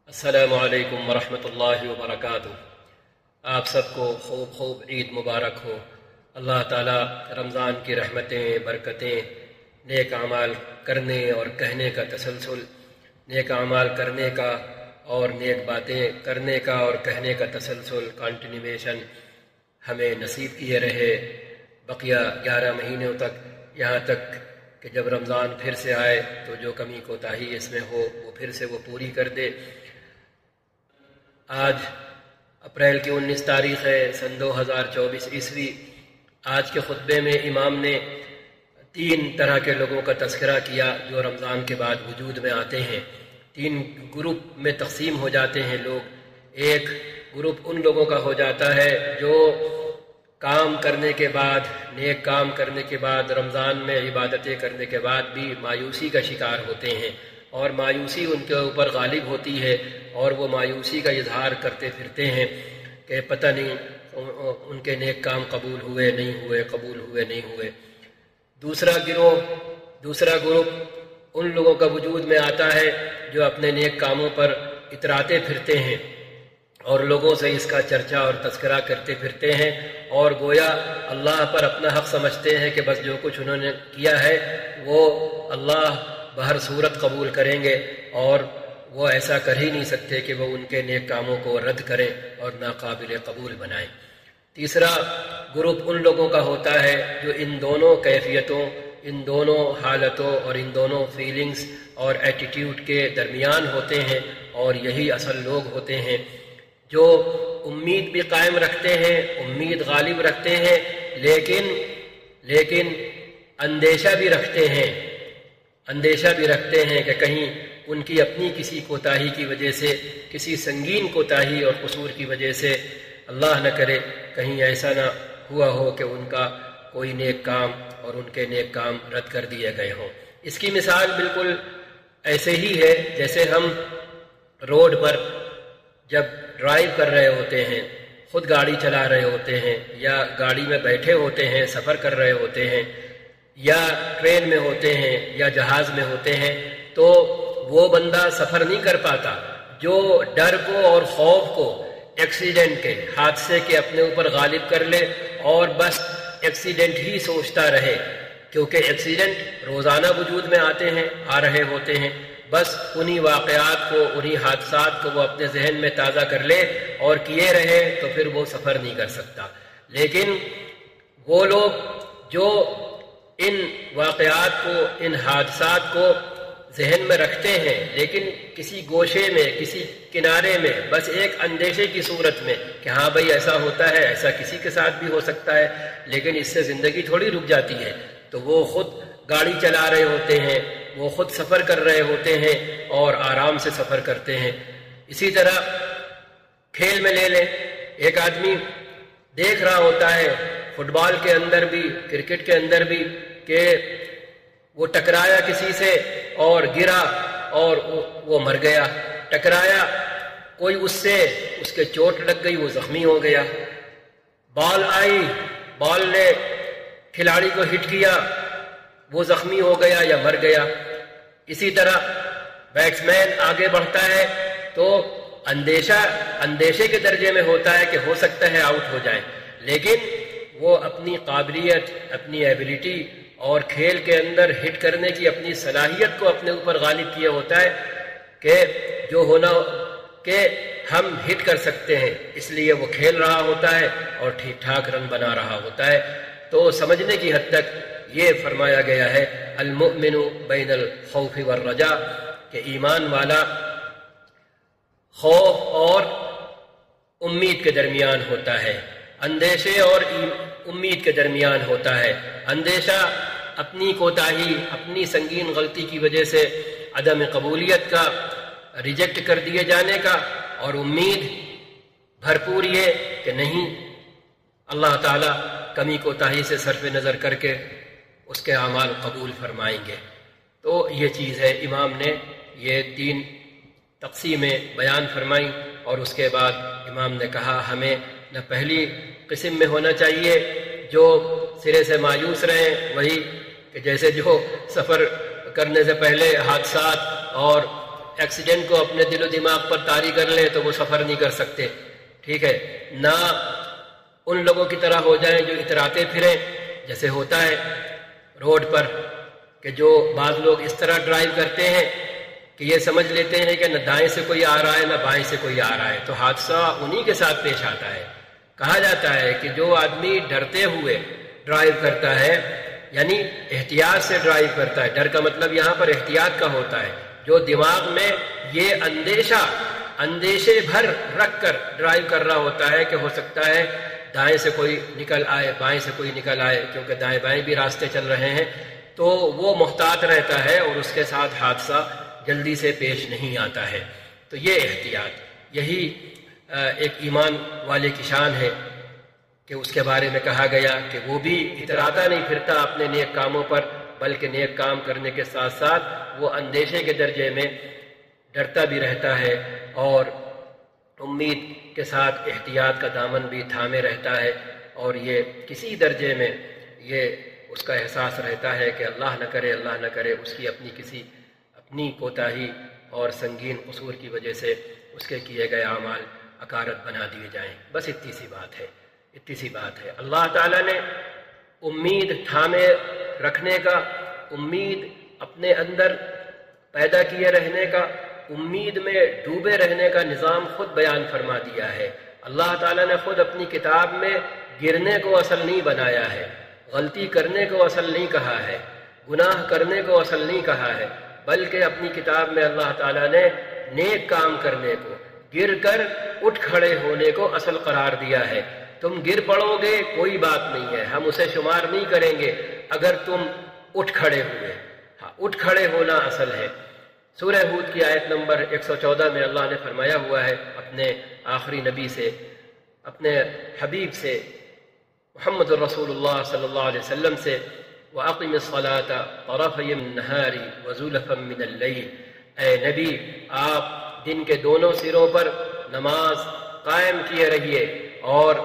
السلام علیکم ورحمۃ اللہ وبرکاتہ۔ آپ سب کو خوب عید مبارک ہو۔ اللہ تعالیٰ رمضان کی رحمتیں، برکتیں، نیک اعمال کرنے اور کہنے کا تسلسل، نیک اعمال کرنے کا اور نیک باتیں کرنے کا اور کہنے کا تسلسل، کنٹینیویشن ہمیں نصیب کیے رہے بقیہ 11 مہینوں تک، یہاں تک کہ جب رمضان پھر سے آئے تو جو کمی کوتاہی اس میں ہو وہ پھر سے وہ پوری کر دے۔ آج اپریل کی 19 تاریخ ہے سن 2024 عیسوی۔ آج کے خطبے میں امام نے 3 طرح کے لوگوں کا تذکرہ کیا جو رمضان کے بعد وجود میں آتے ہیں۔ 3 گروپ میں تقسیم ہو جاتے ہیں لوگ۔ ایک گروپ ان لوگوں کا ہو جاتا ہے جو کام کرنے کے بعد، نیک کام کرنے کے بعد، رمضان میں عبادتیں کرنے کے بعد بھی مایوسی کا شکار ہوتے ہیں، اور مایوسی ان کے اوپر غالب ہوتی ہے، اور وہ مایوسی کا اظہار کرتے پھرتے ہیں کہ پتہ نہیں ان کے نیک کام قبول ہوئے نہیں ہوئے، قبول ہوئے نہیں ہوئے۔ دوسرا گروپ ان لوگوں کا وجود میں آتا ہے جو اپنے نیک کاموں پر اتراتے پھرتے ہیں اور لوگوں سے اس کا چرچا اور تذکرہ کرتے پھرتے ہیں، اور گویا اللہ پر اپنا حق سمجھتے ہیں کہ بس جو کچھ انہوں نے کیا ہے وہ اللہ بہر صورت قبول کریں گے، اور وہ ایسا کر ہی نہیں سکتے کہ وہ ان کے نیک کاموں کو رد کریں اور ناقابل قبول بنائیں۔ تیسرا گروپ ان لوگوں کا ہوتا ہے جو ان دونوں کیفیتوں، ان دونوں حالتوں اور ان دونوں فیلنگز اور ایٹیٹیوڈ کے درمیان ہوتے ہیں، اور یہی اصل لوگ ہوتے ہیں جو امید بھی قائم رکھتے ہیں، امید غالب رکھتے ہیں، لیکن اندیشہ بھی رکھتے ہیں کہ کہیں ان کی اپنی کسی کوتاہی کی وجہ سے، کسی سنگین کوتاہی اور قصور کی وجہ سے، اللہ نہ کرے کہیں ایسا نہ ہوا ہو کہ ان کا کوئی نیک کام اور ان کے نیک کام رد کر دیے گئے ہوں۔ اس کی مثال بالکل ایسے ہی ہے جیسے ہم روڈ پر جب ڈرائیو کر رہے ہوتے ہیں، خود گاڑی چلا رہے ہوتے ہیں، یا گاڑی میں بیٹھے ہوتے ہیں، سفر کر رہے ہوتے ہیں، یا ٹرین میں ہوتے ہیں یا جہاز میں ہوتے ہیں، تو وہ بندہ سفر نہیں کر پاتا جو ڈر کو اور خوف کو ایکسیڈنٹ کے، حادثے کے اپنے اوپر غالب کر لے اور بس ایکسیڈنٹ ہی سوچتا رہے، کیونکہ ایکسیڈنٹ روزانہ وجود میں آتے ہیں، آ رہے ہوتے ہیں، بس انہی واقعات کو، انہی حادثات کو وہ اپنے ذہن میں تازہ کر لے اور کیے رہے، تو پھر وہ سفر نہیں کر سکتا۔ لیکن وہ لوگ جو ان واقعات کو، ان حادثات کو ذہن میں رکھتے ہیں، لیکن کسی گوشے میں، کسی کنارے میں، بس ایک اندیشے کی صورت میں کہ ہاں بھائی ایسا ہوتا ہے، ایسا کسی کے ساتھ بھی ہو سکتا ہے، لیکن اس سے زندگی تھوڑی رک جاتی ہے، تو وہ خود گاڑی چلا رہے ہوتے ہیں، وہ خود سفر کر رہے ہوتے ہیں اور آرام سے سفر کرتے ہیں۔ اسی طرح کھیل میں لے لیں، ایک آدمی دیکھ رہا ہوتا ہے فٹ بال کے اندر بھی، کرکٹ کے اندر بھی، کہ وہ ٹکرایا کسی سے اور گرا اور وہ مر گیا، ٹکرایا کوئی اس سے، اس کے چوٹ لگ گئی، وہ زخمی ہو گیا، بال آئی، بال نے کھلاڑی کو ہٹ کیا، وہ زخمی ہو گیا یا مر گیا۔ اسی طرح بیٹسمین آگے بڑھتا ہے تو اندیشے کے درجے میں ہوتا ہے کہ ہو سکتا ہے آؤٹ ہو جائے، لیکن وہ اپنی قابلیت، اپنی ایبیلٹی اور کھیل کے اندر ہٹ کرنے کی اپنی صلاحیت کو اپنے اوپر غالب کیا ہوتا ہے کہ جو ہونا کہ ہم ہٹ کر سکتے ہیں، اس لیے وہ کھیل رہا ہوتا ہے اور ٹھیک ٹھاک رن بنا رہا ہوتا ہے۔ تو سمجھنے کی حد تک یہ فرمایا گیا ہے المؤمن بین الخوف والرجاء، کہ ایمان والا خوف اور امید کے درمیان ہوتا ہے، اندیشے اور امید کے درمیان ہوتا ہے۔ اندیشہ اپنی کوتاہی، اپنی سنگین غلطی کی وجہ سے عدم قبولیت کا، ریجیکٹ کر دیے جانے کا، اور امید بھرپور یہ کہ نہیں، اللہ تعالیٰ کمی کوتاہی سے صرف نظر کر کے اس کے اعمال قبول فرمائیں گے۔ تو یہ چیز ہے، امام نے یہ 3 تقسیمیں بیان فرمائیں، اور اس کے بعد امام نے کہا ہمیں نہ پہلی قسم میں ہونا چاہیے جو سرے سے مایوس رہیں، وہی کہ جیسے جو سفر کرنے سے پہلے حادثات اور ایکسیڈنٹ کو اپنے دل و دماغ پر طاری کر لیں تو وہ سفر نہیں کر سکتے، ٹھیک ہے، نہ ان لوگوں کی طرح ہو جائیں جو اتراتے پھریں، جیسے ہوتا ہے روڈ پر کہ جو بعض لوگ اس طرح ڈرائیو کرتے ہیں کہ یہ سمجھ لیتے ہیں کہ نہ دائیں سے کوئی آ رہا ہے نہ بائیں سے کوئی آ رہا ہے، تو حادثہ انہی کے ساتھ پیش آتا ہے۔ کہا جاتا ہے کہ جو آدمی ڈرتے ہوئے ڈرائیو کرتا ہے، یعنی احتیاط سے ڈرائیو کرتا ہے، ڈر کا مطلب یہاں پر احتیاط کا ہوتا ہے، جو دماغ میں یہ اندیشے بھر رکھ کر ڈرائیو کر رہا ہوتا ہے کہ ہو سکتا ہے دائیں سے کوئی نکل آئے بائیں سے کوئی نکل آئے، کیونکہ دائیں بائیں بھی راستے چل رہے ہیں، تو وہ محتاط رہتا ہے اور اس کے ساتھ حادثہ جلدی سے پیش نہیں آتا ہے۔ تو یہ احتیاط، یہی ایک ایمان والے کی شان ہے کہ اس کے بارے میں کہا گیا کہ وہ بھی اتراتا نہیں پھرتا اپنے نیک کاموں پر، بلکہ نیک کام کرنے کے ساتھ ساتھ وہ اندیشے کے درجے میں ڈرتا بھی رہتا ہے اور امید کے ساتھ احتیاط کا دامن بھی تھامے رہتا ہے، اور یہ کسی درجے میں یہ اس کا احساس رہتا ہے کہ اللہ نہ کرے اس کی اپنی کوتاہی اور سنگین قصور کی وجہ سے اس کے کیے گئے اعمال اکارت بنا دیے جائیں۔ بس اتنی سی بات ہے۔ اللہ تعالیٰ نے امید تھامے رکھنے کا، امید اپنے اندر پیدا کیے رہنے کا، امید میں ڈوبے رہنے کا نظام خود بیان فرما دیا ہے۔ اللہ تعالیٰ نے خود اپنی کتاب میں گرنے کو اصل نہیں بنایا ہے، غلطی کرنے کو اصل نہیں کہا ہے، گناہ کرنے کو اصل نہیں کہا ہے، بلکہ اپنی کتاب میں اللہ تعالیٰ نے نیک کام کرنے کو، گر کر اٹھ کھڑے ہونے کو اصل قرار دیا ہے۔ تم گر پڑو گے کوئی بات نہیں ہے، ہم اسے شمار نہیں کریں گے اگر تم اٹھ کھڑے ہوئے۔ ہاں، اٹھ کھڑے ہونا اصل ہے۔ سورہ ہود کی آیت نمبر 114 میں اللہ نے فرمایا ہوا ہے اپنے آخری نبی سے، اپنے حبیب سے، محمد الرسول اللہ صلی اللہ علیہ وسلم سے، وَأَقِمِ الصَّلَاةَ طَرَفَيِ النَّهَارِ وَزُلَفًا مِّنَ اللَّيْلِ، اے نبی آپ دن کے دونوں سروں پر نماز قائم کیے رہیے اور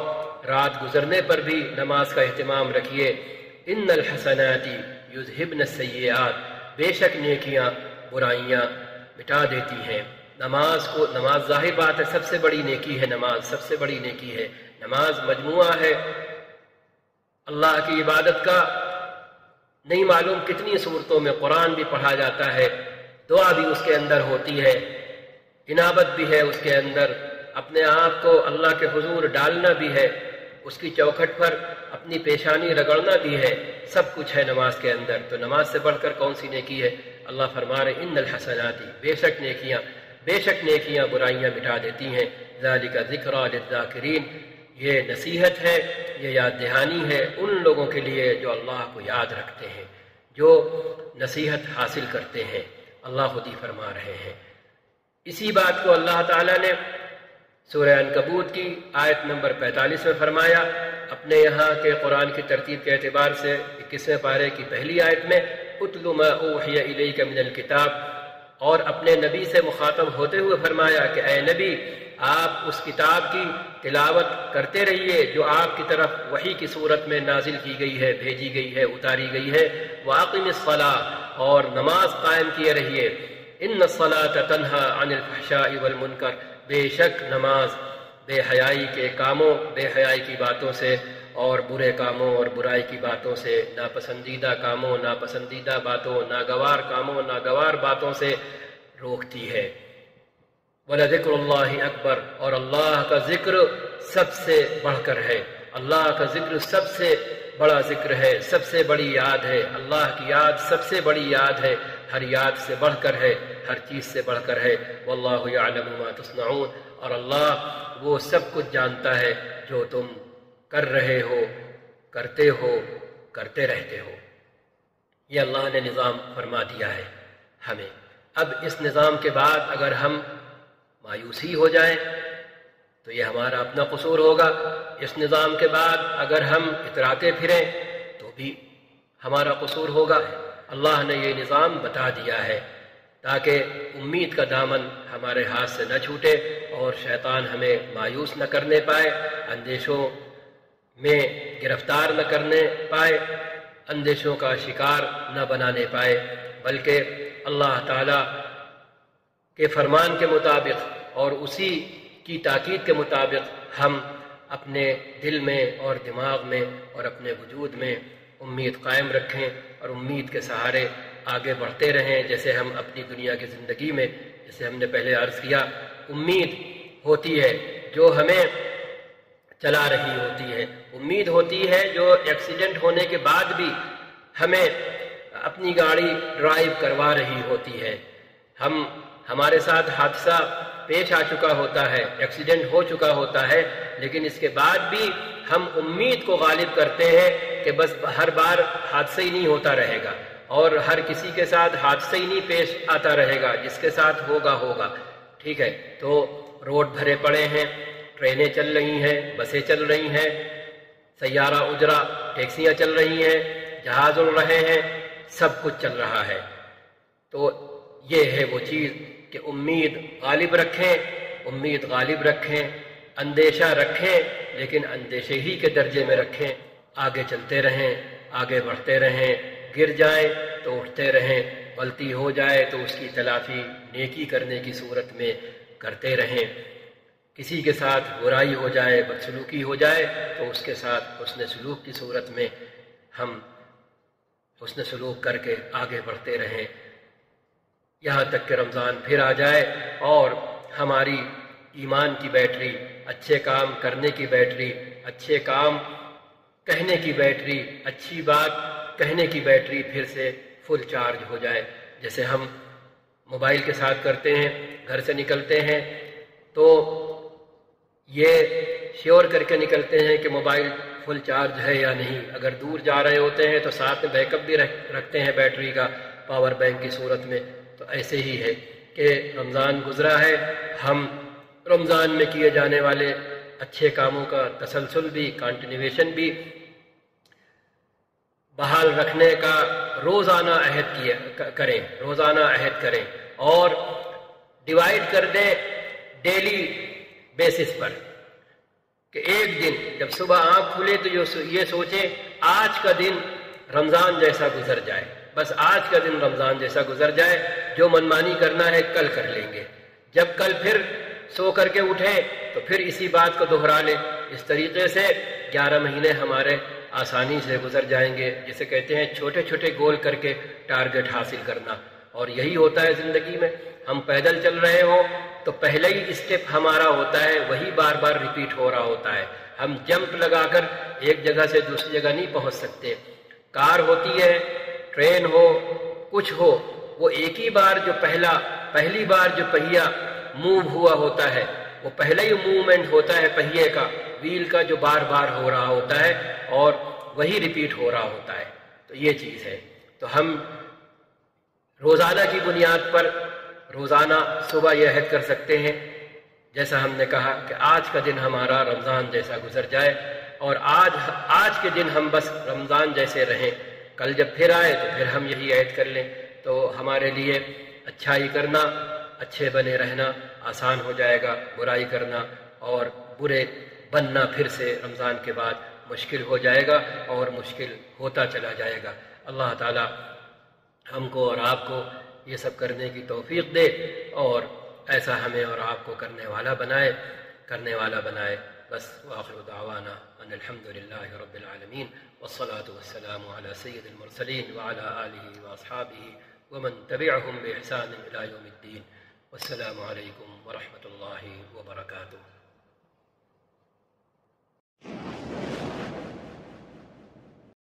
رات گزرنے پر بھی نماز کا اہتمام رکھیے۔ ان الحسنات یذہبن السیئات، بے شک نیکیاں برائیاں مٹا دیتی ہیں۔ نماز ظاہر بات ہے سب سے بڑی نیکی ہے، نماز سب سے بڑی نیکی ہے۔ نماز مجموعہ ہے اللہ کی عبادت کا، نہیں معلوم کتنی صورتوں میں قرآن بھی پڑھا جاتا ہے، دعا بھی اس کے اندر ہوتی ہے، انابت بھی ہے اس کے اندر، اپنے آپ کو اللہ کے حضور ڈالنا بھی ہے، اس کی چوکھٹ پر اپنی پیشانی رگڑنا بھی ہے، سب کچھ ہے نماز کے اندر۔ تو نماز سے بڑھ کر کون سی نیکی ہے؟ اللہ فرما رہے ان الحسنات، بے شک نیکیاں برائیاں مٹا دیتی ہیں۔ ذالک ذکریٰ للذاکرین، یہ نصیحت ہے، یہ یاد دہانی ہے ان لوگوں کے لیے جو اللہ کو یاد رکھتے ہیں، جو نصیحت حاصل کرتے ہیں۔ اللہ خود ہی فرما رہے ہیں۔ اسی بات کو اللہ تعالیٰ نے سورہ عنکبوت کی آیت نمبر 45 میں فرمایا، اپنے یہاں کے قرآن کی ترتیب کے اعتبار سے 21ویں پارے کی پہلی آیت میں اتل ما اوحی الیک من الکتاب، اور اپنے نبی سے مخاطب ہوتے ہوئے فرمایا کہ اے نبی آپ اس کتاب کی تلاوت کرتے رہیے جو آپ کی طرف وحی کی صورت میں نازل کی گئی ہے، بھیجی گئی ہے، اتاری گئی ہے۔ وَأَقِمِ الصَّلَاةَ، اور نماز قائم کیے رہیے۔ إِنَّ الصَّلَاةَ تَنْهَى عَنِ الْفَحْشَاءِ وَالْمُنْكَرِ، بے شک نماز بے حیائی کے کاموں، بے حیائی کی باتوں سے اور برے کاموں اور برائی کی باتوں سے، ناپسندیدہ کاموں، ناپسندیدہ باتوں، ناگوار کاموں، ناگوار باتوں سے روکتی ہے۔ وَلَذِكْرُ اللَّهِ أَكْبَرُ، اور اللہ کا ذکر سب سے بڑھ کر ہے، اللہ کا ذکر سب سے بڑا ذکر ہے، سب سے بڑی یاد ہے۔ اللہ کی یاد سب سے بڑی یاد ہے، ہر یاد سے بڑھ کر ہے، ہر چیز سے بڑھ کر ہے۔ وَاللَّهُ يَعْلَمُ مَا تَصْنَعُونَ، اور اللہ وہ سب کچھ جانتا ہے جو تم کر رہے ہو، کرتے ہو، کرتے رہتے ہو۔ یہ اللہ نے نظام فرما دیا ہے ہمیں۔ اب اس نظام کے بعد اگر ہم مایوسی ہو جائیں تو یہ ہمارا اپنا قصور ہوگا، اس نظام کے بعد اگر ہم اتراتے پھریں تو بھی ہمارا قصور ہوگا۔ اللہ نے یہ نظام بتا دیا ہے تاکہ امید کا دامن ہمارے ہاتھ سے نہ چھوٹے اور شیطان ہمیں مایوس نہ کرنے پائے، اندیشوں میں گرفتار نہ کرنے پائے، اندیشوں کا شکار نہ بنانے پائے، بلکہ اللہ تعالیٰ کے فرمان کے مطابق اور اسی کی تاکید کے مطابق ہم اپنے دل میں اور دماغ میں اور اپنے وجود میں امید قائم رکھیں اور امید کے سہارے آگے بڑھتے رہیں. جیسے ہم اپنی دنیا کی زندگی میں، جیسے ہم نے پہلے عرض کیا، امید ہوتی ہے جو ہمیں چلا رہی ہوتی ہے، امید ہوتی ہے جو ایکسیڈنٹ ہونے کے بعد بھی ہمیں اپنی گاڑی ڈرائیو کروا رہی ہوتی ہے. ہمارے ساتھ حادثہ پیش آ چکا ہوتا ہے، ایکسیڈنٹ ہو چکا ہوتا ہے، لیکن اس کے بعد بھی ہم امید کو غالب کرتے ہیں کہ بس ہر بار حادثہ ہی نہیں ہوتا رہے گا اور ہر کسی کے ساتھ حادثہ ہی نہیں پیش آتا رہے گا، جس کے ساتھ ہوگا. ٹھیک ہے، تو روڈ بھرے پڑے ہیں، ٹرینیں چل رہی ہیں، بسیں چل رہی ہیں، سیارہ اجرا ٹیکسیاں چل رہی ہیں، جہاز اڑ رہے ہیں، سب کچھ چل رہا ہے. تو یہ ہے وہ چیز کہ امید غالب رکھیں، امید غالب رکھیں، اندیشہ رکھیں لیکن اندیشے ہی کے درجے میں رکھیں. آگے چلتے رہیں، آگے بڑھتے رہیں، گر جائیں تو اٹھتے رہیں، غلطی ہو جائے تو اس کی تلافی نیکی کرنے کی صورت میں کرتے رہیں. کسی کے ساتھ برائی ہو جائے، بدسلوکی ہو جائے تو اس کے ساتھ حسن سلوک کی صورت میں ہم حسن سلوک کر کے آگے بڑھتے رہیں، یہاں تک کہ رمضان پھر آ جائے اور ہماری ایمان کی بیٹری، اچھے کام کرنے کی بیٹری، اچھے کام کہنے کی بیٹری، اچھی بات کہنے کی بیٹری پھر سے فل چارج ہو جائے. جیسے ہم موبائل کے ساتھ کرتے ہیں، گھر سے نکلتے ہیں تو یہ شیور کر کے نکلتے ہیں کہ موبائل فل چارج ہے یا نہیں. اگر دور جا رہے ہوتے ہیں تو ساتھ میں بیک اپ بھی رکھتے ہیں بیٹری کا پاور بینک کی صورت میں. تو ایسے ہی ہے کہ رمضان گزرا ہے، ہم رمضان میں کیے جانے والے اچھے کاموں کا تسلسل بھی، کنٹینیویشن بھی بحال رکھنے کا روزانہ عہد کریں، روزانہ عہد کریں اور ڈیوائیڈ کر دیں ڈیلی بیسس پر کہ ایک دن جب صبح آنکھ کھلے تو یہ سوچیں آج کا دن رمضان جیسا گزر جائے، بس آج کا دن رمضان جیسا گزر جائے، جو منمانی کرنا ہے کل کر لیں گے. جب کل پھر سو کر کے اٹھیں تو پھر اسی بات کو دہرا لیں. اس طریقے سے 11 مہینے ہمارے آسانی سے گزر جائیں گے. جسے کہتے ہیں چھوٹے چھوٹے گول کر کے ٹارگٹ حاصل کرنا. اور یہی ہوتا ہے زندگی میں، ہم پیدل چل رہے ہوں تو پہلے ہی اسٹیپ ہمارا ہوتا ہے وہی بار بار ریپیٹ ہو رہا ہوتا ہے. ہم جمپ لگا کر ایک جگہ سے دوسری جگہ نہیں پہنچ سکتے. کار ہوتی ہے، ٹرین ہو، کچھ ہو، وہ ایک ہی بار جو پہلی بار جو پہیہ موو ہوا ہوتا ہے وہ پہلا ہی موومنٹ ہوتا ہے پہیے کا، ویل کا، جو بار بار ہو رہا ہوتا ہے اور وہی ریپیٹ ہو رہا ہوتا ہے. تو یہ چیز ہے. تو ہم روزانہ کی بنیاد پر روزانہ صبح یہ عہد کر سکتے ہیں جیسا ہم نے کہا کہ آج کا دن ہمارا رمضان جیسا گزر جائے اور آج کے دن ہم بس رمضان جیسے رہیں. کل جب پھر آئے تو پھر ہم یہی عہد کر لیں تو ہمارے لیے اچھائی کرنا، اچھے بنے رہنا آسان ہو جائے گا. برائی کرنا اور برے بننا پھر سے رمضان کے بعد مشکل ہو جائے گا اور مشکل ہوتا چلا جائے گا. اللہ تعالی ہم کو اور آپ کو یہ سب کرنے کی توفیق دے اور ایسا ہمیں اور آپ کو کرنے والا بنائے. بس وآخر دعوانا ان الحمد للہ رب العالمین والصلاة والسلام على سید المرسلین وعلى آلہ واصحابہ ومن تبعهم بإحسان إلى يوم الدين. والسلام علیکم ورحمۃ اللہ وبرکاتہ.